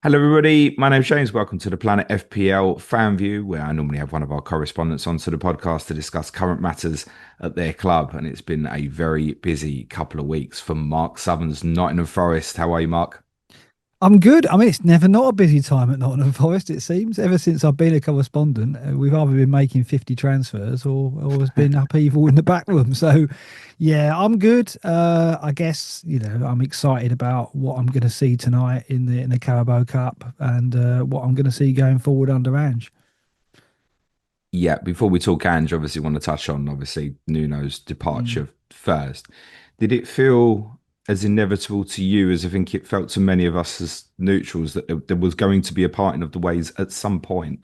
Hello, everybody. My name's James. Welcome to the Planet FPL Fan View, where I normally have one of our correspondents onto the podcast to discuss current matters at their club. And it's been a very busy couple of weeks for Mark Sutherns, Nottingham Forest. How are you, Mark? I'm good. I mean, it's never not a busy time at Nottingham Forest, it seems. Ever since I've been a correspondent, we've either been making 50 transfers or there's been upheaval in the back room. So, yeah, I'm good. I guess, I'm excited about what I'm going to see tonight in the Carabao Cup and what I'm going to see going forward under Ange. Yeah, before we talk Ange, obviously want to touch on obviously Nuno's Mm. departure first. Did it feel as inevitable to you as I think it felt to many of us as neutrals that there was going to be a parting of the ways at some point?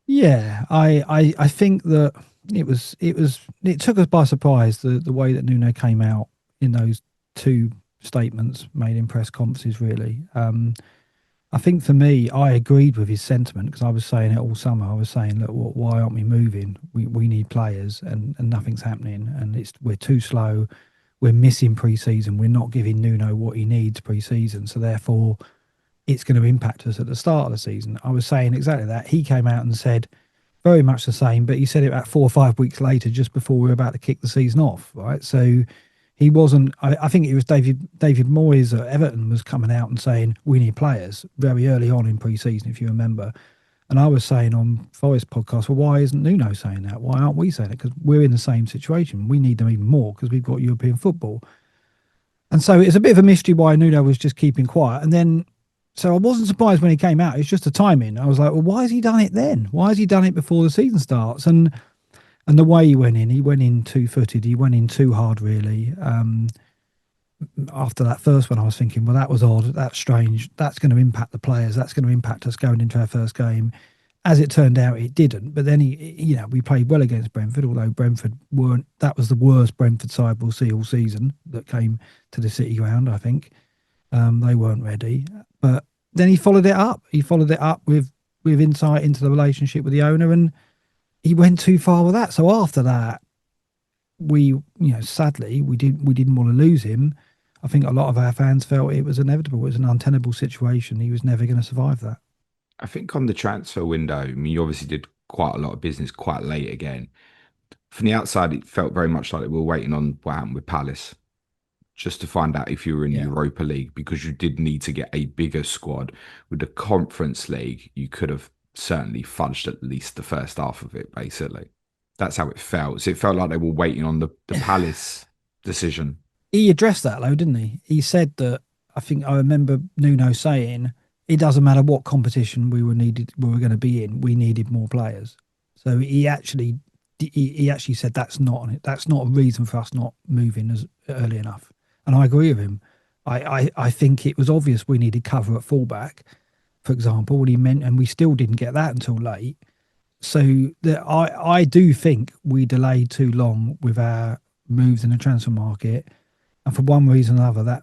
Yeah, I think that it took us by surprise the way that Nuno came out in those two statements made in press conferences, really. I think for me, I agreed with his sentiment because I was saying it all summer. I was saying, look, why aren't we moving? We need players, and nothing's happening, and we're too slow. We're missing pre-season. We're not giving Nuno what he needs pre-season, so therefore it's going to impact us at the start of the season. I was saying exactly that. He came out and said very much the same, but he said it about 4 or 5 weeks later, just before we were about to kick the season off, right? So he wasn't. I think it was David Moyes at Everton was coming out and saying we need players very early on in pre-season, if you remember. And I was saying on Forest podcast, well, why isn't Nuno saying that? Why aren't we saying it? Because we're in the same situation. We need them even more because we've got European football. And so it's a bit of a mystery why Nuno was just keeping quiet. And then, so I wasn't surprised when he came out. It's just the timing. I was like, well, why has he done it then? Why has he done it before the season starts? And the way he went in two-footed. He went in too hard, really. After that first one, I was thinking, well, that was odd. That's strange. That's going to impact the players. That's going to impact us going into our first game. As it turned out, it didn't. But then we played well against Brentford, although Brentford weren't. That was the worst Brentford side we'll see all season that came to the City ground. I think they weren't ready. But then he followed it up. He followed it up with insight into the relationship with the owner, and he went too far with that. So after that, sadly, we didn't want to lose him. I think a lot of our fans felt it was inevitable. It was an untenable situation. He was never going to survive that. I think on the transfer window, I mean, you obviously did quite a lot of business quite late again. From the outside, it felt very much like we were waiting on what happened with Palace, just to find out if you were in the Yeah. Europa League, because you did need to get a bigger squad. With the Conference League, you could have certainly fudged at least the first half of it, basically. That's how it felt. So it felt like they were waiting on the Palace decision. He addressed that though, didn't he? He said that I think I remember Nuno saying it doesn't matter what competition we were going to be in, we needed more players. So he actually said that's not a reason for us not moving as early enough. And I agree with him. I think it was obvious we needed cover at fullback, for example, what he meant, and we still didn't get that until late. So I do think we delayed too long with our moves in the transfer market, and for one reason or another,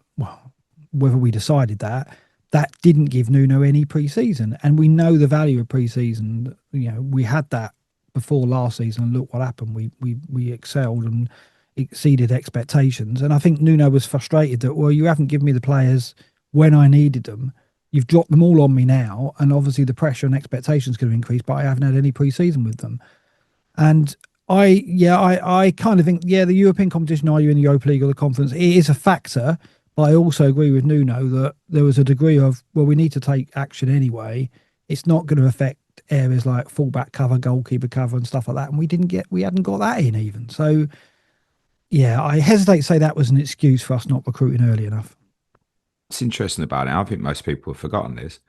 whether we decided that, that didn't give Nuno any pre-season, and we know the value of pre-season. We had that before last season, and look what happened. We excelled and exceeded expectations, and I think Nuno was frustrated that, well, you haven't given me the players when I needed them. You've dropped them all on me now, and obviously the pressure and expectations going to increase. But I haven't had any pre-season with them, and I kind of think, yeah, the European competition, are you in the Europa League or the Conference? It is a factor, but I also agree with Nuno that there was a degree of, well, we need to take action anyway. It's not going to affect areas like fullback cover, goalkeeper cover, and stuff like that. And we hadn't got that in even. So yeah, I hesitate to say that was an excuse for us not recruiting early enough. What's interesting about it, I think most people have forgotten this.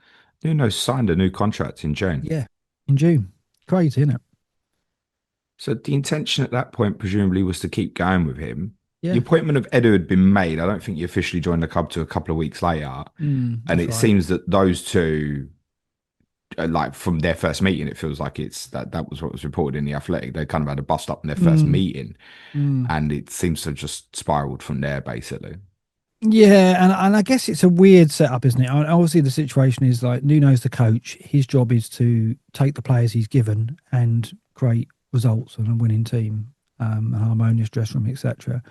Nuno signed a new contract in June. Yeah, in June, crazy, isn't it? So the intention at that point presumably was to keep going with him. The Yeah, appointment of Edu had been made. I don't think he officially joined the club to a couple of weeks later. And that's it right. seems that those two, like from their first meeting, it feels like that was what was reported in the Athletic. They kind of had a bust up in their first Mm, meeting, mm. and it seems to have just spiraled from there, basically. Yeah, and I guess it's a weird setup, isn't it? Obviously, the situation is like Nuno's the coach. His job is to take the players he's given and create results and a winning team, a harmonious dressing room, etc.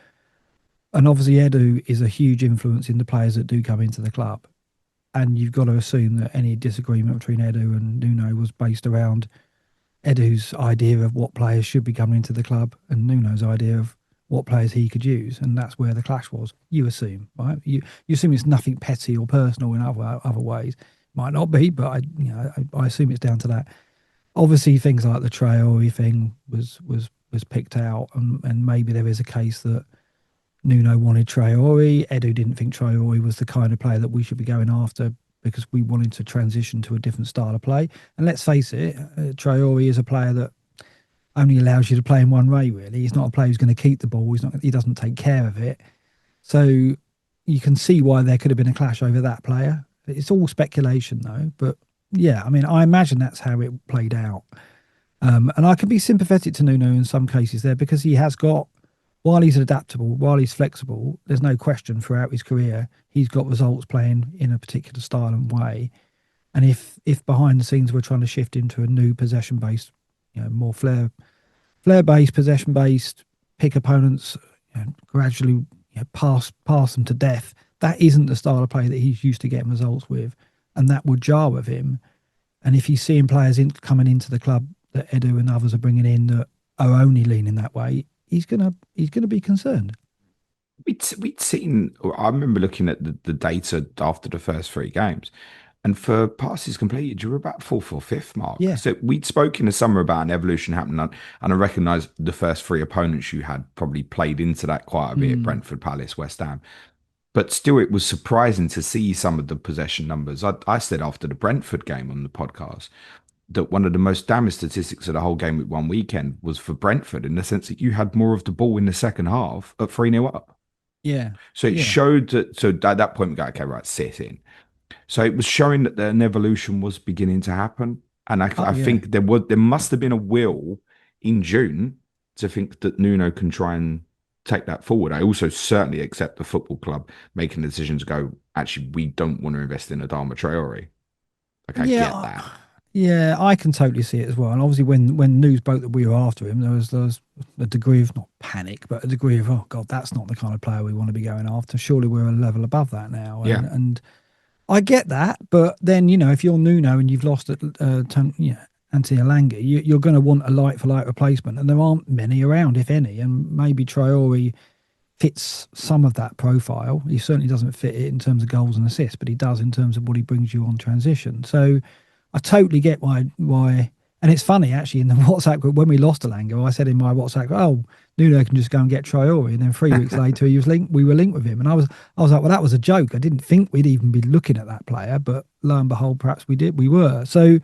And obviously, Edu is a huge influence in the players that do come into the club. And you've got to assume that any disagreement between Edu and Nuno was based around Edu's idea of what players should be coming into the club and Nuno's idea of what players he could use, and that's where the clash was. You assume, right? You assume it's nothing petty or personal in other ways. Might not be, but I assume it's down to that. Obviously, things like the Traore thing was picked out, and maybe there is a case that Nuno wanted Traore. Edu didn't think Traore was the kind of player that we should be going after because we wanted to transition to a different style of play. And let's face it, Traore is a player that only allows you to play in one way, really. He's not a player who's going to keep the ball. He doesn't take care of it. So you can see why there could have been a clash over that player. It's all speculation, though. But yeah, I mean, I imagine that's how it played out. And I can be sympathetic to Nuno in some cases there because he has got, while he's adaptable, while he's flexible, there's no question throughout his career, he's got results playing in a particular style and way. And if behind the scenes we're trying to shift into a new possession based, more flair based, possession based, pick opponents, gradually pass them to death, that isn't the style of play that he's used to getting results with, and that would jar with him. And if he's seeing players coming into the club that Edu and others are bringing in that are only leaning that way, he's gonna be concerned. We'd seen, I remember looking at the data after the first three games, and for passes completed, you were about fourth or fifth mark. Yeah. So we'd spoken in the summer about an evolution happening, and I recognised the first three opponents you had probably played into that quite a bit: Mm. Brentford, Palace, West Ham. But still, it was surprising to see some of the possession numbers. I said after the Brentford game on the podcast that one of the most damning statistics of the whole game with one weekend was for Brentford, in the sense that you had more of the ball in the second half at 3-0 up. Yeah. So it Yeah. showed that. So at that point, we go, okay, right, sit in. So it was showing that an evolution was beginning to happen, and Oh I yeah. think there must have been a will in June to think that Nuno can try and take that forward. I also certainly accept the football club making the decision to go, actually, we don't want to invest in Adama Traore. Like, I Yeah. get that. Yeah, I can totally see it as well. And obviously, when news broke that we were after him, there was a degree of not panic, but a degree of, oh God, that's not the kind of player we want to be going after. Surely we're a level above that now. Yeah. And I get that, but then if you're Nuno and you've lost Anthony Alanga, you're going to want a like for like replacement, and there aren't many around, if any. And maybe Traore fits some of that profile. He certainly doesn't fit it in terms of goals and assists, but he does in terms of what he brings you on transition. So I totally get why. And it's funny actually in the WhatsApp group when we lost Alanga, I said in my WhatsApp, "Oh, Nuno can just go and get Traore," and then 3 weeks later he was linked. We were linked with him, and I was like, "Well, that was a joke. I didn't think we'd even be looking at that player, but lo and behold, perhaps we did. We were." So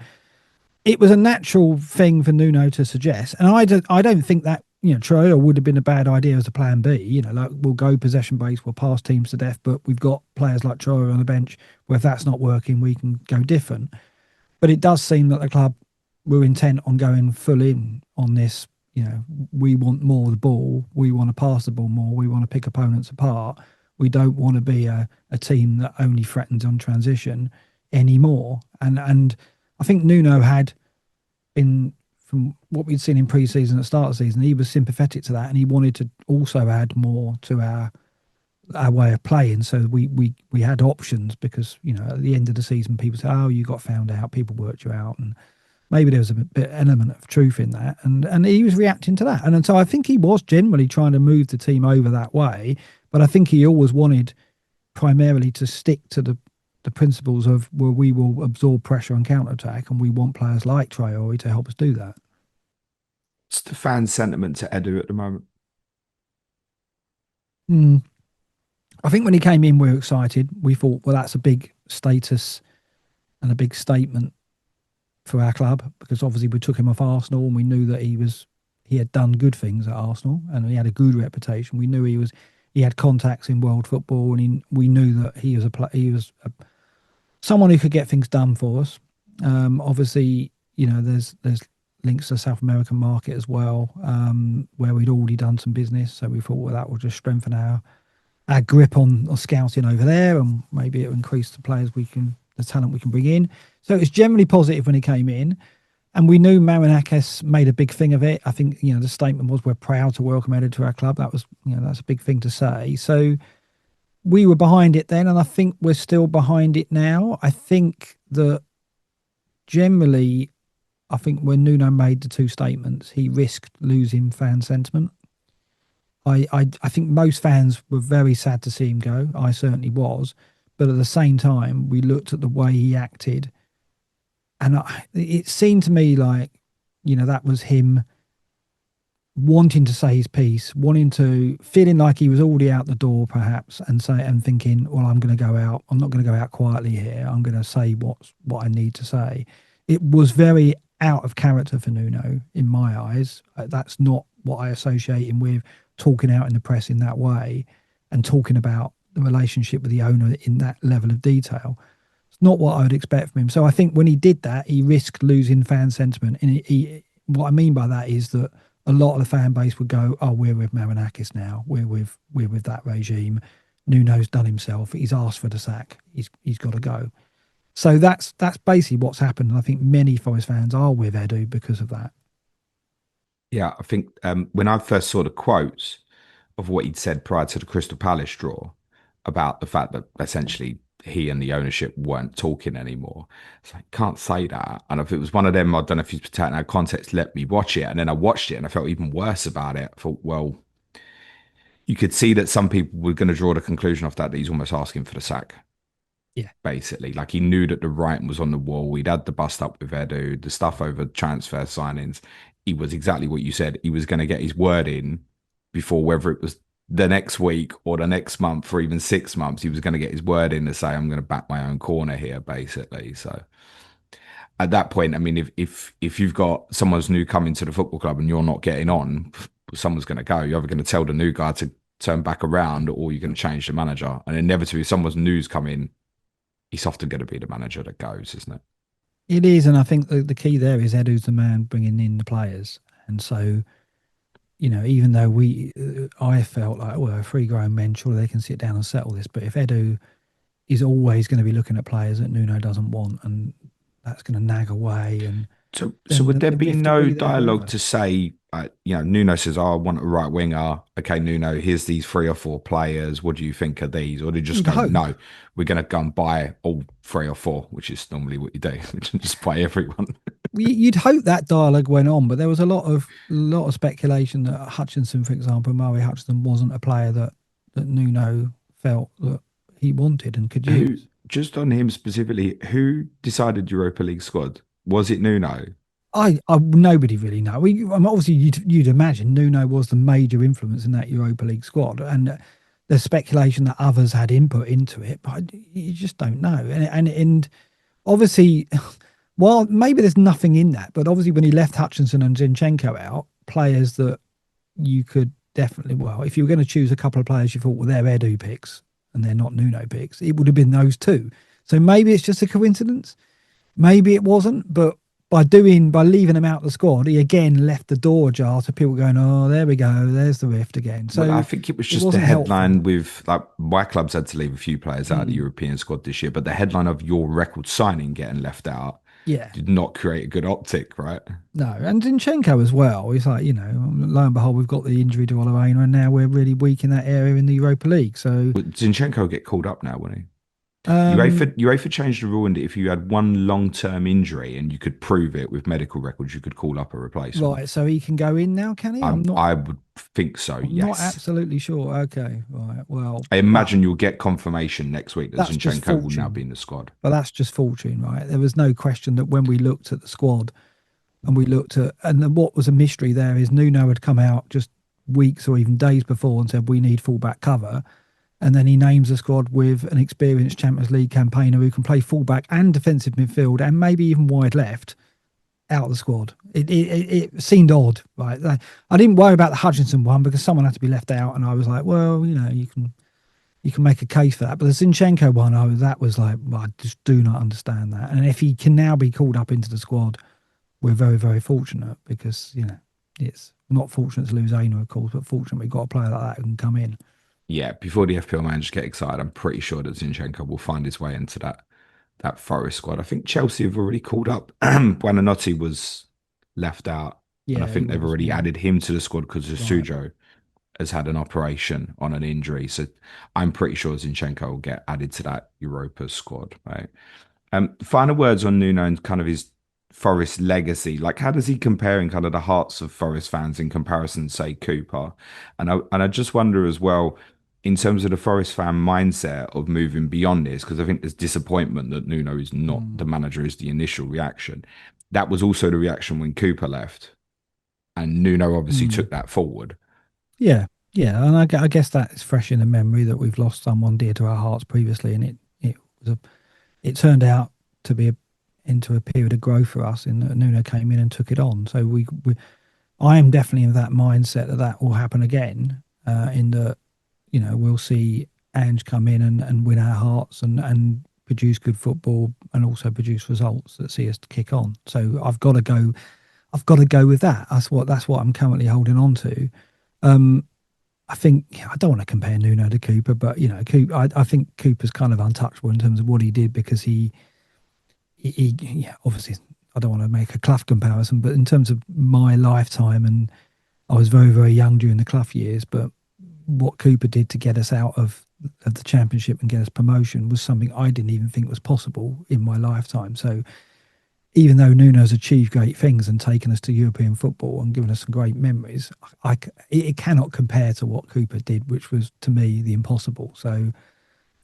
it was a natural thing for Nuno to suggest, and I don't think that Traore would have been a bad idea as a plan B. Like we'll go possession based, we'll pass teams to death, but we've got players like Traore on the bench where if that's not working, we can go different. But it does seem that the club were intent on going full in on this. We want more of the ball. We want to pass the ball more. We want to pick opponents apart. We don't want to be a team that only threatens on transition anymore. And I think Nuno had been, from what we'd seen in pre-season at the start of the season, he was sympathetic to that, and he wanted to also add more to our way of playing. So we had options because at the end of the season people say, oh, you got found out, people worked you out, and maybe there was a bit element of truth in that, and he was reacting to that, and so I think he was generally trying to move the team over that way, but I think he always wanted primarily to stick to the principles of, well, we will absorb pressure and counter attack, and we want players like Traore to help us do that. It's the fan sentiment to Edu at the moment. Mm. I think when he came in, we were excited. We thought, well, that's a big status and a big statement for our club, because obviously we took him off Arsenal and we knew that he had done good things at Arsenal and he had a good reputation. We knew he had contacts in world football, and we knew that he was someone who could get things done for us. Obviously, there's links to the South American market as well, where we'd already done some business, so we thought, well, that will just strengthen our grip on scouting over there, and maybe it'll increase the talent we can bring in. So it was generally positive when he came in, and we knew Marinakis made a big thing of it. I think the statement was, we're proud to welcome Edu to our club. That was that's a big thing to say. So we were behind it then, and I think we're still behind it now. I think that generally, I think when Nuno made the two statements, he risked losing fan sentiment. I think most fans were very sad to see him go. I certainly was. But at the same time, we looked at the way he acted, and it seemed to me like, that was him wanting to say his piece, wanting to feeling like he was already out the door, perhaps, and thinking, well, I'm going to go out. I'm not going to go out quietly here. I'm going to say what I need to say. It was very out of character for Nuno in my eyes. That's not what I associate him with, talking out in the press in that way and talking about the relationship with the owner in that level of detail. It's not what I would expect from him. So I think when he did that, he risked losing fan sentiment. And what I mean by that is that a lot of the fan base would go, "Oh, we're with Marinakis now. We're with that regime. Nuno's done himself. He's asked for the sack. He's got to go." So that's basically what's happened. And I think many Forest fans are with Edu because of that. Yeah, I think when I first saw the quotes of what he'd said prior to the Crystal Palace draw about the fact that essentially he and the ownership weren't talking anymore, it's like, can't say that. And if it was one of them, I don't know if he's protecting our context, let me watch it. And then I watched it and I felt even worse about it. I thought, well, you could see that some people were going to draw the conclusion of that he's almost asking for the sack. Yeah, Basically, like he knew that the writing was on the wall. He'd had the bust up with Edu, the stuff over transfer signings. He was exactly what you said. He was going to get his word in before, whether it was the next week or the next month or even 6 months, he was going to get his word in to say, I'm going to back my own corner here, basically. So at that point, I mean, if you've got someone's new coming to the football club and you're not getting on, someone's going to go. You're either going to tell the new guy to turn back around or you're going to change the manager. And inevitably, if someone's new's coming, he's often going to be the manager that goes, isn't it? it is. And I think the key there is Edu's the man bringing in the players. And so, even though I felt like, well, three grown men, surely they can sit down and settle this. But if Edu is always going to be looking at players that Nuno doesn't want, and that's going to nag away, and So then would there the be rift will no be there dialogue forever. to say, Nuno says, oh, I want a right winger. Okay, Nuno, here's these three or four players. What do you think of these? Or do you just You'd go, hope. no, we're going to go and buy all three or four, which is normally what you do, just buy everyone. You'd hope that dialogue went on, but there was a lot of speculation that Hutchinson, for example, Murray Hutchinson, wasn't a player that Nuno felt that he wanted and could Who, use. just on him specifically, who decided Europa League squad? Was it Nuno? I nobody really know. Obviously you'd imagine Nuno was the major influence in that Europa League squad, and there's speculation that others had input into it, but you just don't know. And obviously, while maybe there's nothing in that, but obviously when he left Hutchinson and Zinchenko out, players that you could definitely, well, if you were going to choose a couple of players you thought, well, they're Edu picks and they're not Nuno picks, it would have been those two. So maybe it's just a coincidence. Maybe it wasn't, but by leaving him out of the squad, he again left the door ajar to people going, "Oh, there we go, there's the rift again." Well, I So think it was it just the wasn't headline helpful. with like my club's had to leave a few players out of the Mm, European squad this year, but the headline of your record signing getting left out yeah, did not create a good optic, right? no, and Zinchenko as well. He's like, lo and behold, we've got the injury to Oliveira, and now we're really weak in that area in the Europa League. So, But Zinchenko will get called up now, won't he? um, UEFA changed the rule and if you had one long-term injury and you could prove it with medical records, you could call up a replacement. right, so he can go in now, can he? I'm not, I would think so, I'm not yes. absolutely sure. Okay, right, well, I but imagine you'll get confirmation next week that that's just Zinchenko will now be fortune. in the squad. But that's just fortune, right? There was no question that when we looked at the squad and we looked at, and then what was a mystery there is Nuno had come out just weeks or even days before and said, we need fullback cover. And then he names a squad with an experienced Champions League campaigner who can play fullback and defensive midfield and maybe even wide left out of the squad. It seemed odd, right? I didn't worry about the Hutchinson one because someone had to be left out. And I was like, well, you can make a case for that. But the Zinchenko one, that was like, well, I just do not understand that. And if he can now be called up into the squad, we're very, very fortunate because, it's not fortunate to lose Aina, of course, but fortunate we've got a player like that who can come in. Yeah, before the FPL managers get excited, I'm pretty sure that Zinchenko will find his way into that Forest squad. I think Chelsea have already called up. Buonanotte was left out, and I Yeah, he think they've was. already Yeah. added him to the squad because of Right. Sujo. has had an operation on an injury. So I'm pretty sure Zinchenko will get added to that Europa squad, right? Final words on Nuno and kind of his Forest legacy. Like, how does he compare in kind of the hearts of Forest fans in comparison, to, say, Cooper? And I just wonder as well, in terms of the Forest fan mindset of moving beyond this, because I think there's disappointment that Nuno is not Mm. the manager is the initial reaction. That was also the reaction when Cooper left, and Nuno obviously Mm. took that forward. Yeah, yeah, and I guess that is fresh in the memory that we've lost someone dear to our hearts previously, and it was a it turned out to be into a period of growth for us. In that Nuno came in and took it on. So we I am definitely in that mindset that that will happen again. In that we'll see Ange come in and win our hearts and produce good football and also produce results that see us kick on. So I've got to go with that. That's what I'm currently holding on to. Um, I think I don't want to compare Nuno to Cooper, but I think Cooper's kind of untouchable in terms of what he did because yeah, obviously I don't want to make a Clough comparison, but in terms of my lifetime, and I was very very young during the Clough years, but what Cooper did to get us out of the Championship and get us promotion was something I didn't even think was possible in my lifetime. So even though Nuno's achieved great things and taken us to European football and given us some great memories, it cannot compare to what Cooper did, which was to me the impossible. So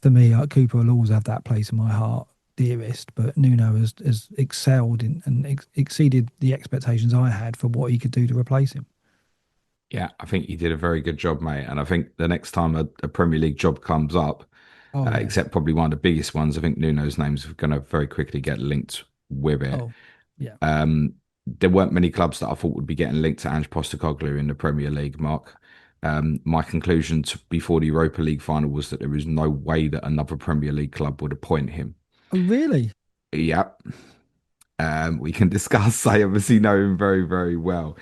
for me, Cooper will always have that place in my heart, dearest. But Nuno has excelled in, and exceeded the expectations I had for what he could do to replace him. Yeah, I think he did a very good job, mate. And I think the next time a Premier League job comes up, Oh yeah. except probably one of the biggest ones, I think Nuno's name's going to very quickly get linked with it. Oh yeah. There weren't many clubs that I thought would be getting linked to Ange Postecoglu in the Premier League, Mark. My conclusion before the Europa League final was that there is no way that another Premier League club would appoint him. Oh really? Yep. We can discuss. I obviously know him very, very well.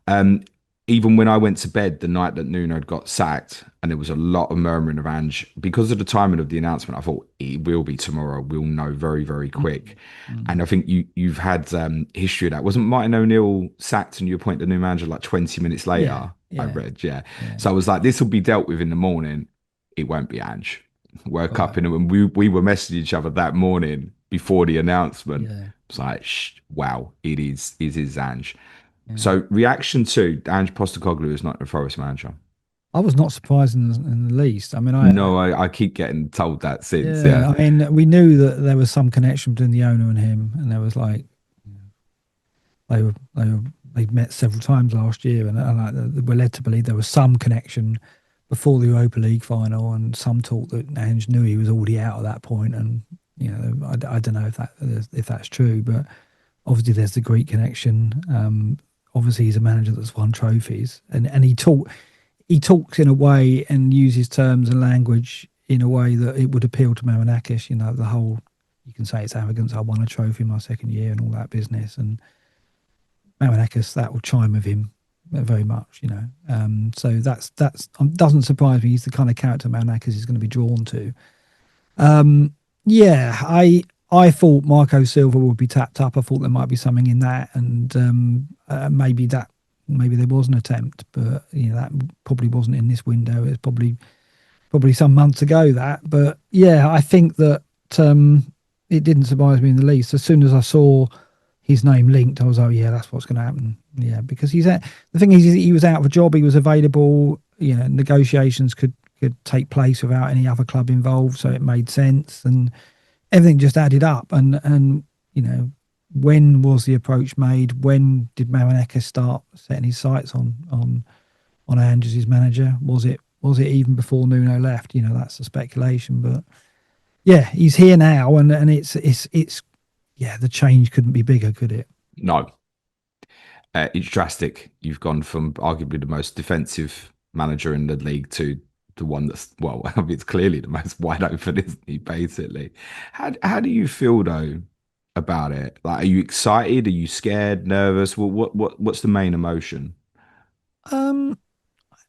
Um, Even when I went to bed the night that Nuno had got sacked, and there was a lot of murmuring of Ange because of the timing of the announcement, I thought it will be tomorrow. We'll know very, very quick. Mm, mm. And I think you've had history of that. Wasn't Martin O'Neill sacked and you appoint the new manager like 20 minutes Yeah, later? I yeah, read, yeah. yeah. So I was like, this will be dealt with in the morning. It won't be Ange. Woke up Right. in and we were messaging each other that morning before the announcement. Yeah, It's like, wow, it is Ange. yeah. So reaction to Ange Postecoglu is not the Forest manager. I was not surprised in the least. I mean, No, I keep getting told that since. Yeah. yeah, I mean, we knew that there was some connection between the owner and him, and there was like they'd met several times last year, and like, we're led to believe there was some connection before the Europa League final, and some talk that Ange knew he was already out at that point, and I don't know if that's true, but obviously there's the Greek connection. Obviously he's a manager that's won trophies, and he talks in a way and uses terms and language in a way that it would appeal to Marinakis. The whole, you can say it's arrogance. I won a trophy in my second year and all that business. And Marinakis, that will chime with him very much. So that's doesn't surprise me. He's the kind of character Marinakis is going to be drawn to. Yeah, I thought Marco Silva would be tapped up. I thought there might be something in that, and maybe there was an attempt, but that probably wasn't in this window. It's probably some months ago that. But yeah, I think that it didn't surprise me in the least. As soon as I saw his name linked, I was like, yeah, that's what's going to happen. Yeah, because the thing is, he was out of a job. He was available. Negotiations could take place without any other club involved, so it made sense, and everything just added up. And when was the approach made? When did Marinakis start setting his sights on Ange as his manager? Was it even before Nuno left? That's the speculation, but yeah, he's here now, and it's yeah, the change couldn't be bigger, could it? No, it's drastic. You've gone from arguably the most defensive manager in the league to the one that's, well, I mean, it's clearly the most wide open, isn't he? Basically, how do you feel though about it? Like, are you excited? Are you scared? Nervous? What's the main emotion? Um,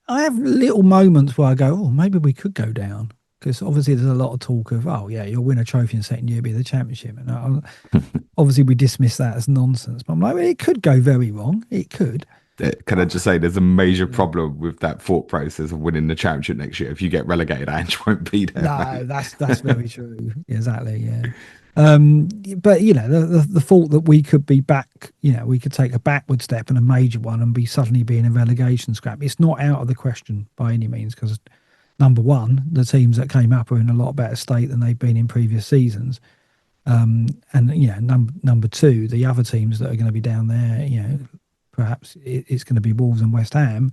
I have little moments where I go, oh, maybe we could go down. Because obviously there's a lot of talk of, oh yeah, you'll win a trophy in second year, be the championship, and obviously we dismiss that as nonsense. But I'm like, well, it could go very wrong. It could. Can I Uh, just say there's a major yeah. problem with that thought process of winning the championship next year. If you get relegated, Ange won't be there, No, mate. that's very true. Exactly. Yeah. But the thought that we could be back, we could take a backward step and a major one and be suddenly being a relegation scrap. It's not out of the question by any means because number one, the teams that came up are in a lot better state than they've been in previous seasons. And number two, the other teams that are going to be down there, perhaps it's going to be Wolves and West Ham.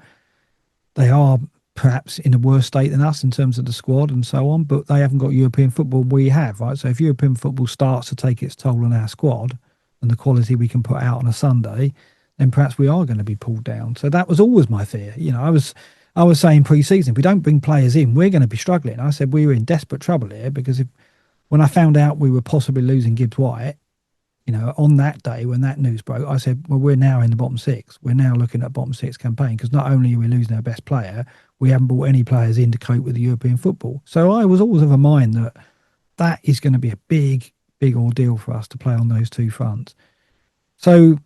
They are perhaps in a worse state than us in terms of the squad and so on, but they haven't got European football we have, right? So if European football starts to take its toll on our squad and the quality we can put out on a Sunday, then perhaps we are going to be pulled down. So that was always my fear. I was saying pre-season, if we don't bring players in, we're going to be struggling. I said we were in desperate trouble here because when I found out we were possibly losing Gibbs White, on that day when that news broke, I said, well, we're now in the bottom six. We're now looking at bottom six campaign because not only are we losing our best player, we haven't brought any players in to cope with the European football. So I was always of a mind that that is going to be a big, big ordeal for us to play on those two fronts. So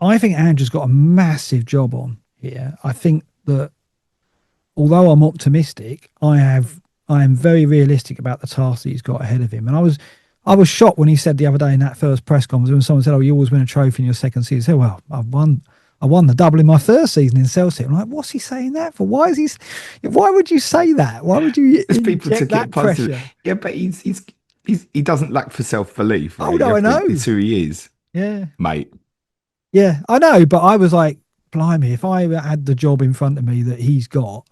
I think Andrew's got a massive job on here. I think that although I'm optimistic, I am very realistic about the task that he's got ahead of him. And I was shocked when he said the other day in that first press conference when someone said, "Oh, you always win a trophy in your second season." He said, "Well, I won the double in my first season in Celtic." I'm like, "What's he saying that for? Why would you say that? Why would you Because people inject took it that positive. pressure?" Yeah, but he doesn't lack for self belief, Oh right? You no, I have to, know. it's who he is, Yeah, mate. yeah, I know. But I was like, blimey, if I had the job in front of me that he's got,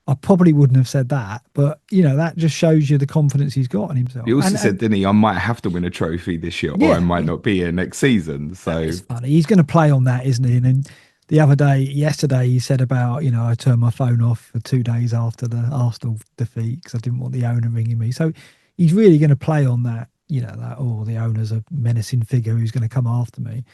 I probably wouldn't have said that, but that just shows you the confidence he's got in He himself. also And said, didn't he? I might have to win a trophy this year, or I yeah, might not be here next season. So it's funny. He's going to play on that, isn't he? And then yesterday, he said about I turned my phone off for 2 days after the Arsenal defeat because I didn't want the owner ringing me. So he's really going to play on that. That the owner's a menacing figure who's going to come after me.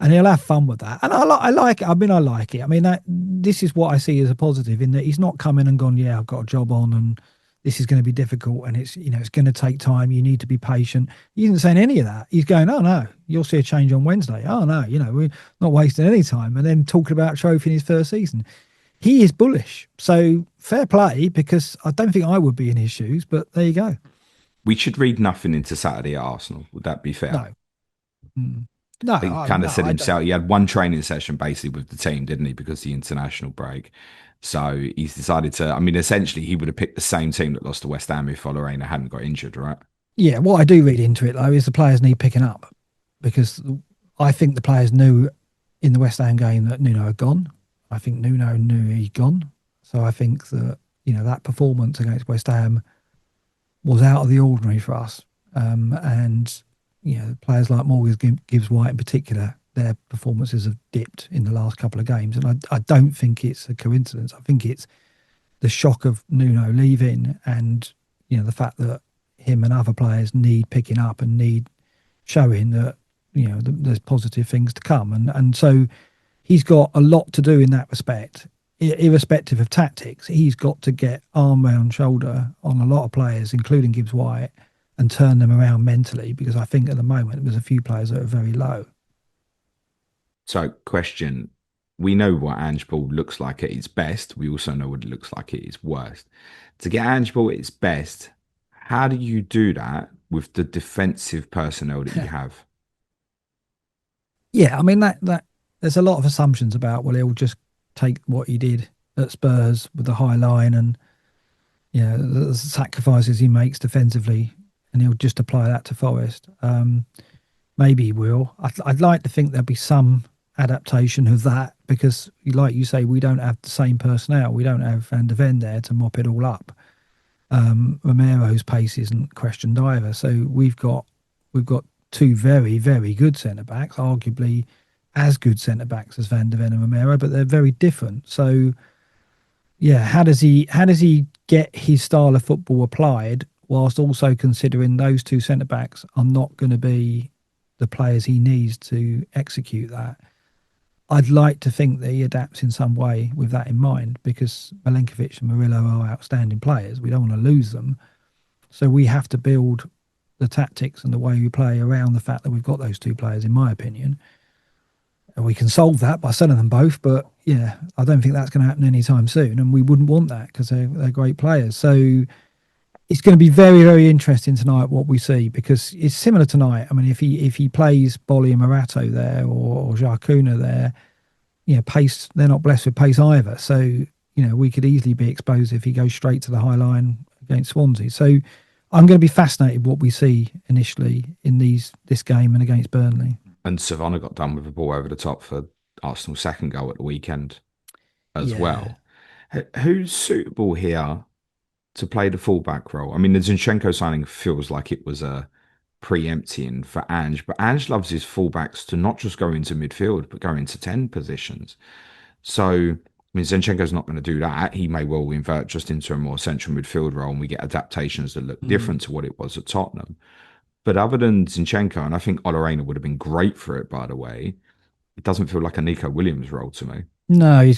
And he'll have fun with that. And I like it. I mean, I like it. I mean, this is what I see as a positive in that he's not come in and gone, yeah, I've got a job on and this is going to be difficult and it's going to take time. You need to be patient. He isn't saying any of that. He's going, oh no, you'll see a change on Wednesday. Oh no, we're not wasting any time. And then talking about trophy in his first season. He is bullish. So fair play because I don't think I would be in his shoes, but there you go. we should read nothing into Saturday at Arsenal. Would that be fair? No. Mm. No, He kind no, of said I don't. himself he had one training session basically with the team, didn't he? Because of the international break. So he's decided to. I mean, essentially, he would have picked the same team that lost to West Ham if Olorena hadn't got injured, right? Yeah, what I do read into it though is the players need picking up because I think the players knew in the West Ham game that Nuno had gone. I think Nuno knew he'd gone. So I think that that performance against West Ham was out of the ordinary for us. And players like Morgan Gibbs White in particular, their performances have dipped in the last couple of games, and I don't think it's a coincidence. I think it's the shock of Nuno leaving, and the fact that him and other players need picking up and need showing that there's positive things to come, and so he's got a lot to do in that respect. Irrespective of tactics, he's got to get arm round shoulder on a lot of players, including Gibbs White, and turn them around mentally because I think at the moment there's a few players that are very low. So, question: we know what Ange Ball looks like at its best. We also know what it looks like at its worst. To get Ange Ball at its best, how do you do that with the defensive personnel that you have? Yeah, I mean that there's a lot of assumptions about he'll just take what he did at Spurs with the high line and the sacrifices he makes defensively, and he'll just apply that to Forest. Maybe he will. I'd like to think there'll be some adaptation of that because, like you say, we don't have the same personnel. We don't have Van de Ven there to mop it all up. Romero's pace isn't questioned either. So we've got two very very good centre backs, arguably as good centre backs as Van de Ven and Romero, but they're very different. So yeah, how does he get his style of football applied whilst also considering those two centre backs are not going to be the players he needs to execute that? I'd like to think that he adapts in some way with that in mind because Milenkovic and Murillo are outstanding players. We don't want to lose them. So we have to build the tactics and the way we play around the fact that we've got those two players, in my opinion. And we can solve that by selling them both, but yeah, I don't think that's going to happen anytime soon, and we wouldn't want that because they're great players. So it's going to be very, very interesting tonight what we see because it's similar tonight. I mean, if he plays Bolly and Morato there or Jacuna there, pace, they're not blessed with pace either. So, we could easily be exposed if he goes straight to the high line against Swansea. So I'm going to be fascinated what we see initially in this game and against Burnley. And Savannah got done with a ball over the top for Arsenal's second goal at the weekend as Yeah. well. Who's suitable here to play the fullback role? I mean, the Zinchenko signing feels like it was a preempting for Ange, but Ange loves his fullbacks to not just go into midfield, but go into 10 positions. So, I mean, Zinchenko's not going to do that. He may well invert just into a more central midfield role and we get adaptations that look Mm. different to what it was at Tottenham. But other than Zinchenko, and I think Olorena would have been great for it, by the way, it doesn't feel like a Nico Williams role to me. No, I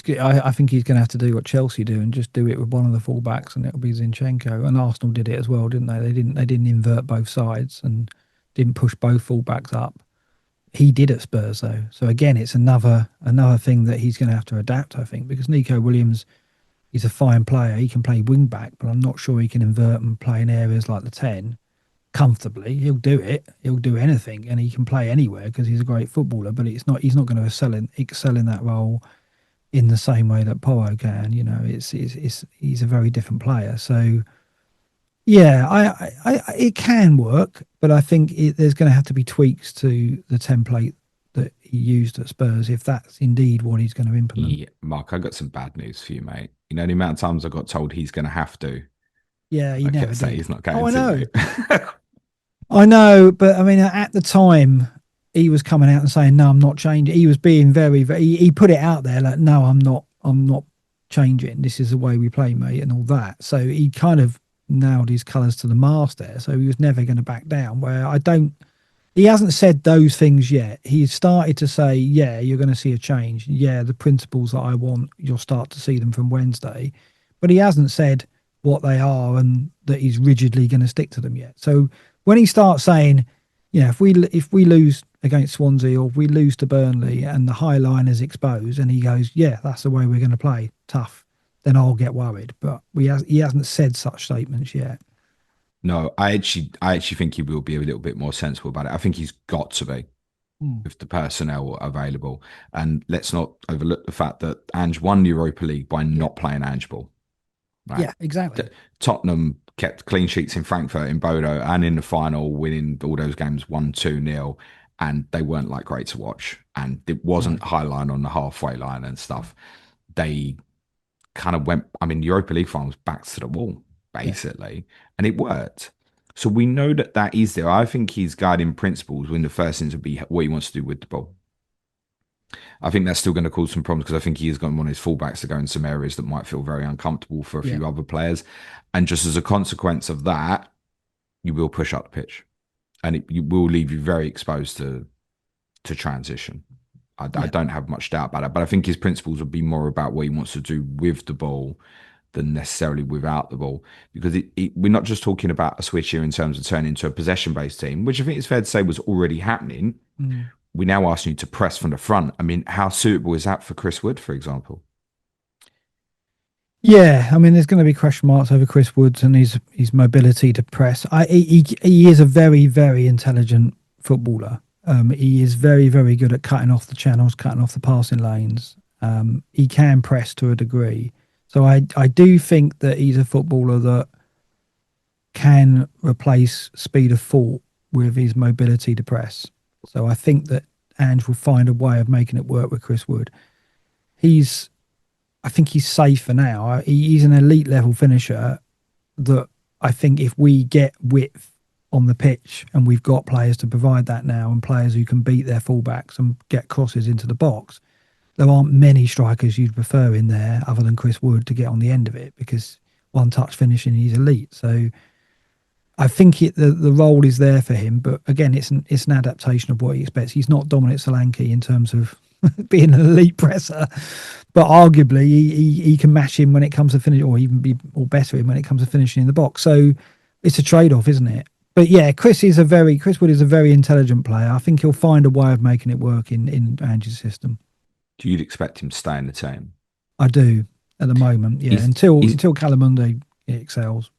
think he's going to have to do what Chelsea do and just do it with one of the fullbacks, and it'll be Zinchenko. And Arsenal did it as well, didn't they? They didn't invert both sides and didn't push both fullbacks up. He did at Spurs though, so again, it's another thing that he's going to have to adapt. I think because Nico Williams, he's a fine player. He can play wing back, but I'm not sure he can invert and play in areas like the 10 comfortably. He'll do it. He'll do anything, and he can play anywhere because he's a great footballer. But it's not. He's not going to excel in that role in the same way that Porro can. It's he's a very different player. So yeah, it can work, but I think there's going to have to be tweaks to the template that he used at Spurs if that's indeed what he's going to implement. Yeah, Mark, I got some bad news for you, mate. You know the amount of times I got told he's going to have to. Yeah, he I never kept saying did. he's not Oh, going I to, know. mate. I know, but I mean, at the time, he was coming out and saying, "No, I'm not changing." He was being very, very. He put it out there like, "No, I'm not. I'm not changing. This is the way we play, mate," and all that. So he kind of nailed his colours to the mast there. So he was never going to back down. Where I don't. He hasn't said those things yet. He's started to say, "Yeah, you're going to see a change. Yeah, the principles that I want, you'll start to see them from Wednesday," but he hasn't said what they are and that he's rigidly going to stick to them yet. So when he starts saying, if we lose against Swansea or if we lose to Burnley and the high line is exposed, and he goes, yeah, that's the way we're going to play, tough, then I'll get worried. But he hasn't said such statements yet. No, I actually think he will be a little bit more sensible about it. I think he's got to be Mm. with the personnel available. And let's not overlook the fact that Ange won the Europa League by Yeah, not playing Ange ball. Right. yeah, exactly. Tottenham kept clean sheets in Frankfurt, in Bodo, and in the final, winning all those games 1-2-0. And they weren't like great to watch. And it No, wasn't high line on the halfway line and stuff. They kind of went, I mean, the Europa League final was back to the wall, yeah, basically. And it worked. So we know that that is there. I think his guiding principles in the first instance would be what he wants to do with the ball. I think that's still going to cause some problems because I think he is going to want his fullbacks to go in some areas that might feel very uncomfortable for a yeah, few other players. And just as a consequence of that, you will push up the pitch and you will leave you very exposed to transition. I yeah. don't have much doubt about it, but I think his principles would be more about what he wants to do with the ball than necessarily without the ball. Because we're not just talking about a switch here in terms of turning into a possession based team, which I think it's fair to say was already happening. Mm. We now ask you to press from the front. I mean, how suitable is that for Chris Wood, for example? Yeah, I mean, there's going to be question marks over Chris Woods and his mobility to press. He is a very, very intelligent footballer. He is very, very good at cutting off the channels, cutting off the passing lanes. He can press to a degree. So I do think that he's a footballer that can replace speed of thought with his mobility to press. So I think that Ange will find a way of making it work with Chris Wood. He's I think he's safe for now. He's an elite level finisher that I think if we get width on the pitch and we've got players to provide that now and players who can beat their fullbacks and get crosses into the box, there aren't many strikers you'd prefer in there other than Chris Wood to get on the end of it because one touch finishing, he's elite. So I think the role is there for him, but again, it's an adaptation of what he expects. He's not Dominic Solanke in terms of being an elite presser, but arguably he can match him when it comes to finish, or even be or better him when it comes to finishing in the box. So it's a trade off, isn't it? But yeah, Chris Wood is a very intelligent player. I think he'll find a way of making it work in Ange's system. Do you expect him to stay in the team? I do at the moment, yeah. Is is Until Calamundo excels.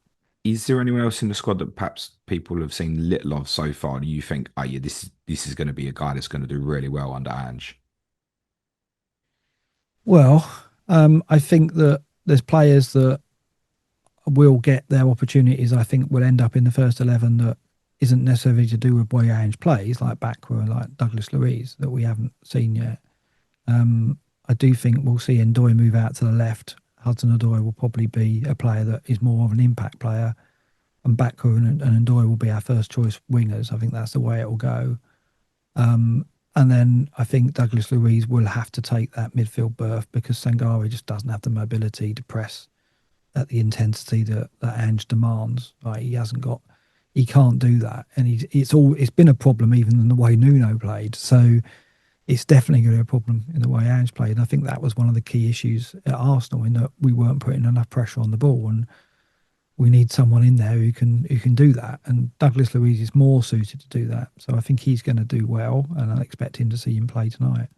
is there anyone else in the squad that perhaps people have seen little of so far? Do you think, oh yeah, this is going to be a guy that's going to do really well under Ange? Well, I think that there's players that will get their opportunities. I think will end up in the first 11 that isn't necessarily to do with way Ange plays, like Backwell, like Douglas Luiz, that we haven't seen yet. I do think we'll see Ndoye move out to the left. Hudson-Odoi will probably be a player that is more of an impact player, and Backwell and Ndoye will be our first choice wingers. I think that's the way it will go. And then I think Douglas Luiz will have to take that midfield berth because Sangare just doesn't have the mobility to press at the intensity that Ange demands. Right? He can't do that, and it's been a problem even in the way Nuno played. So it's definitely going to be a problem in the way Ange played. And I think that was one of the key issues at Arsenal in that we weren't putting enough pressure on the ball, and we need someone in there who can do that. And Douglas Luiz is more suited to do that, so I think he's going to do well, and I expect him to see him play tonight.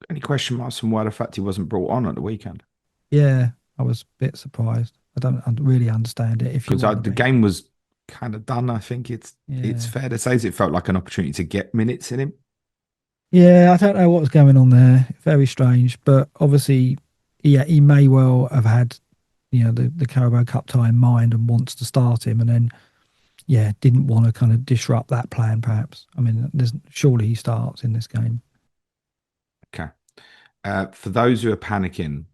Any question marks on why the fact he wasn't brought on at the weekend? Yeah, I was a bit surprised. I don't really understand it. If you Because want to the be, game was kind of done. I think it's yeah. fair to say it felt like an opportunity to get minutes in him. Yeah, I don't know what was going on there. Very strange, but obviously, yeah, he may well have had, the Carabao Cup tie in mind and wants to start him, and then yeah, didn't want to kind of disrupt that plan. Perhaps. I mean, surely he starts in this game. Okay. For those who are panicking,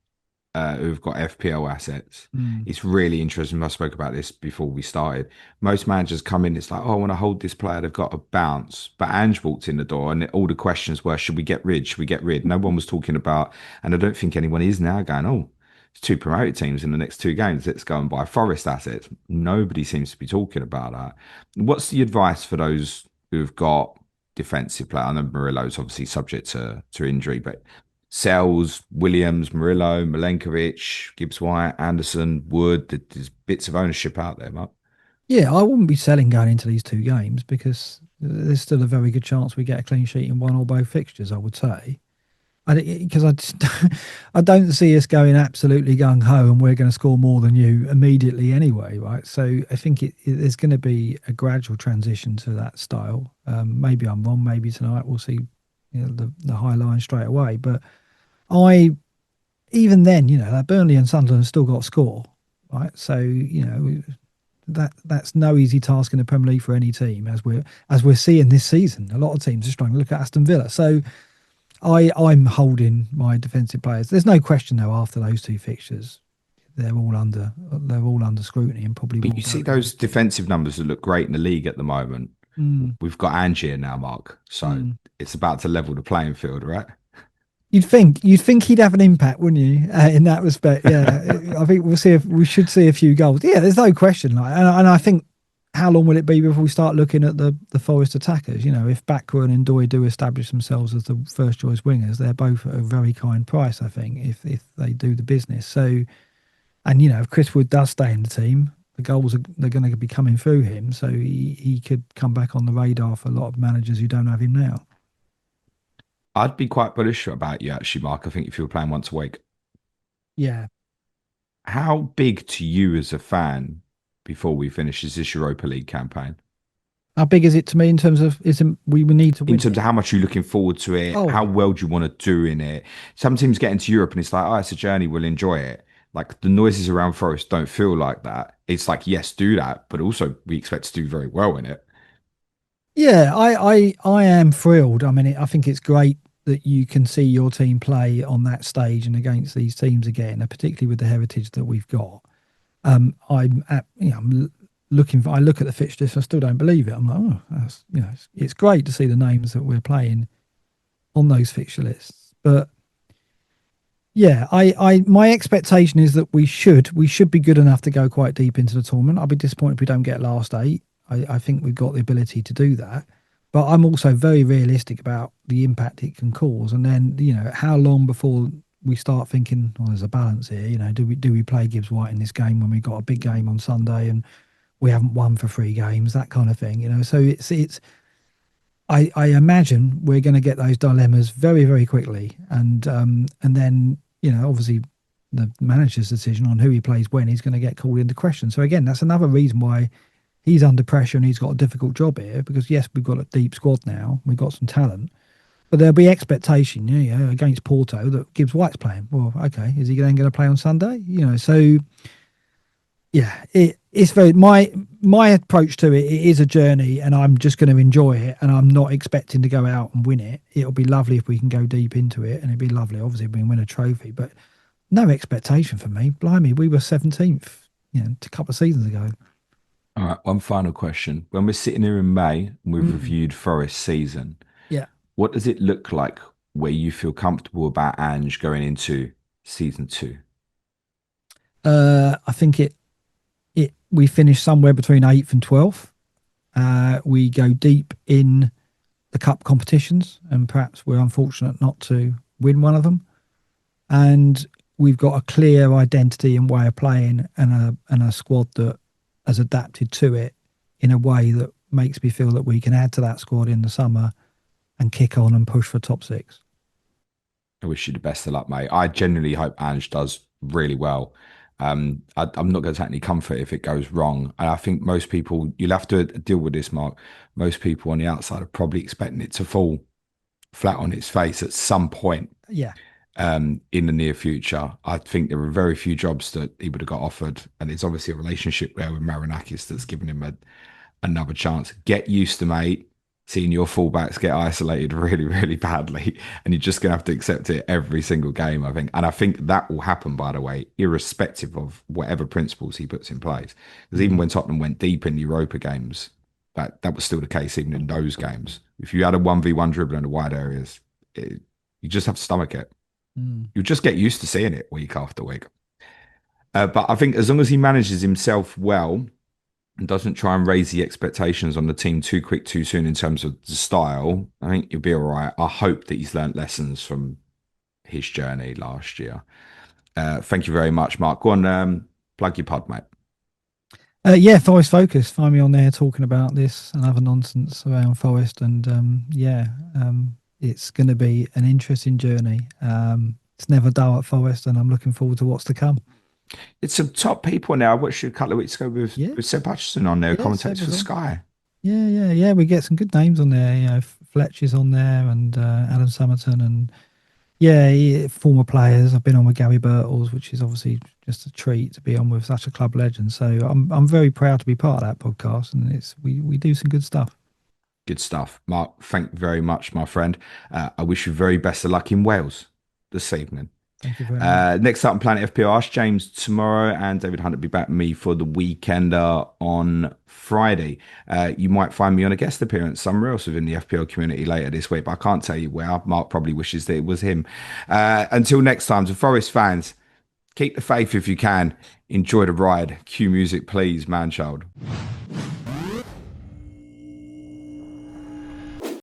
who've got FPL assets, Mm. it's really interesting. I spoke about this before we started. Most managers come in, it's like, oh, I want to hold this player, they've got a bounce. But Ange walked in the door, and all the questions were, should we get rid? Should we get rid? No one was talking about, and I don't think anyone is now going, oh, it's two promoted teams in the next two games. Let's go and buy Forest assets. Nobody seems to be talking about that. What's the advice for those who've got defensive player? I know Murillo's obviously subject to injury, but Sells, Williams, Murillo, Milenkovic, Gibbs White, Anderson, Wood. There's bits of ownership out there, Mark. Yeah, I wouldn't be selling going into these two games because there's still a very good chance we get a clean sheet in one or both fixtures. I would say. Because I just I don't see us going absolutely gung ho and we're going to score more than you immediately anyway, right? So I think there's going to be a gradual transition to that style. Maybe I'm wrong. Maybe tonight we'll see the high line straight away. But I even then, that Burnley and Sunderland have still got to score, right? So that's no easy task in the Premier League for any team, as we're seeing this season. A lot of teams are struggling. Look at Aston Villa. So I'm holding my defensive players. There's no question though. After those two fixtures, they're all under scrutiny and probably But will you go see in. those defensive numbers that look great in the league at the moment. Mm, We've got Angier now, Mark. So mm. it's about to level the playing field, right? You'd think he'd have an impact, wouldn't you? In that respect, yeah. I think we should see a few goals. Yeah, there's no question. Like, and I think how long will it be before we start looking at the Forest attackers? If Backwell and Ndoye do establish themselves as the first choice wingers, they're both at a very kind price. I think if they do the business. So, and if Chris Wood does stay in the team, the goals they're going to be coming through him. So he could come back on the radar for a lot of managers who don't have him now. I'd be quite bullish about you, actually, Mark. I think if you were playing once a week, Yeah. how big to you as a fan, before we finish, is this Europa League campaign? How big is it to me in terms of we would need to In win terms it? of how much you're looking forward to it, how Oh, well do you want to do in it? Some teams get into Europe and it's like, oh, it's a journey, we'll enjoy it. Like the noises around Forest don't feel like that. It's like, yes, do that, but also we expect to do very well in it. yeah, I am thrilled. I mean, I think it's great that you can see your team play on that stage and against these teams again, and particularly with the heritage that we've got. I'm looking for. I look at the fixture list, I still don't believe it. I'm like, oh, it's great to see the names that we're playing on those fixture lists. But yeah, my expectation is that we should be good enough to go quite deep into the tournament. I'll be disappointed if we don't get last eight. I think we've got the ability to do that. But I'm also very realistic about the impact it can cause. And then, how long before we start thinking, well, there's a balance here. Do we play Gibbs White in this game when we got a big game on Sunday? And we haven't won for 3 games, that kind of thing, you know. So it's I imagine we're going to get those dilemmas very, very quickly, and then obviously the manager's decision on who he plays when he's going to get called into question. So again, that's another reason why he's under pressure and he's got a difficult job here because yes, we've got a deep squad now, we've got some talent, but there'll be expectation, against Porto that Gibbs White's playing. Well, okay, is he then going to play on Sunday? So yeah, it's very my approach to it. It is a journey, and I'm just going to enjoy it, and I'm not expecting to go out and win it. It'll be lovely if we can go deep into it, and it'd be lovely, obviously, if we can win a trophy. But no expectation for me. Blimey, we were 17th, a couple of seasons ago. All right, one final question. When we're sitting here in May and we've Mm. reviewed Forest season, Yeah, what does it look like where you feel comfortable about Ange going into season two? I think it we finish somewhere between 8th and 12th. We go deep in the cup competitions, and perhaps we're unfortunate not to win one of them. And we've got a clear identity and way of playing, and a squad that has adapted to it in a way that makes me feel that we can add to that squad in the summer and kick on and push for top six. I wish you the best of luck, mate. I genuinely hope Ange does really well. I'm not going to take any comfort if it goes wrong. And I think most people, you'll have to deal with this, Mark. Most people on the outside are probably expecting it to fall flat on its face at some point Yeah. in the near future. I think there are very few jobs that he would have got offered. And it's obviously a relationship there with Marinakis that's given him another chance. Get used to, mate, seeing your fullbacks get isolated really, really badly. And you're just going to have to accept it every single game, I think. And I think that will happen, by the way, irrespective of whatever principles he puts in place. Because even Mm. when Tottenham went deep in the Europa games, that was still the case even in those games. If you had a 1v1 dribble in the wide areas, you just have to stomach it. Mm. You just get used to seeing it week after week. But I think as long as he manages himself well, and doesn't try and raise the expectations on the team too quick, too soon in terms of the style, I think you'll be all right. I hope that he's learnt lessons from his journey last year. Thank you very much, Mark. Go on, plug your pod, mate. Yeah, Forest Focus. Find me on there talking about this and other nonsense around Forest. And it's going to be an interesting journey. It's never dull at Forest, and I'm looking forward to what's to come. It's some top people now. I watched you a couple of weeks ago with, Yeah, with Seb Hutchison on there, yeah, Seb commentators for was on. Sky. Yeah. We get some good names on there. Fletcher's on there, and Adam Summerton, and former players. I've been on with Gary Birtles, which is obviously just a treat to be on with such a club legend. So I'm very proud to be part of that podcast, and we do some good stuff. Good stuff. Mark, thank you very much, my friend. I wish you very best of luck in Wales this evening. Thank you very much. Next up on Planet FPL, Ask James tomorrow, and David Hunt will be back with me for the weekender on Friday. You might find me on a guest appearance somewhere else within the FPL community later this week, but I can't tell you where. Mark probably wishes that it was him. Until next time, to Forest fans, keep the faith if you can. Enjoy the ride. Cue music, please, man child.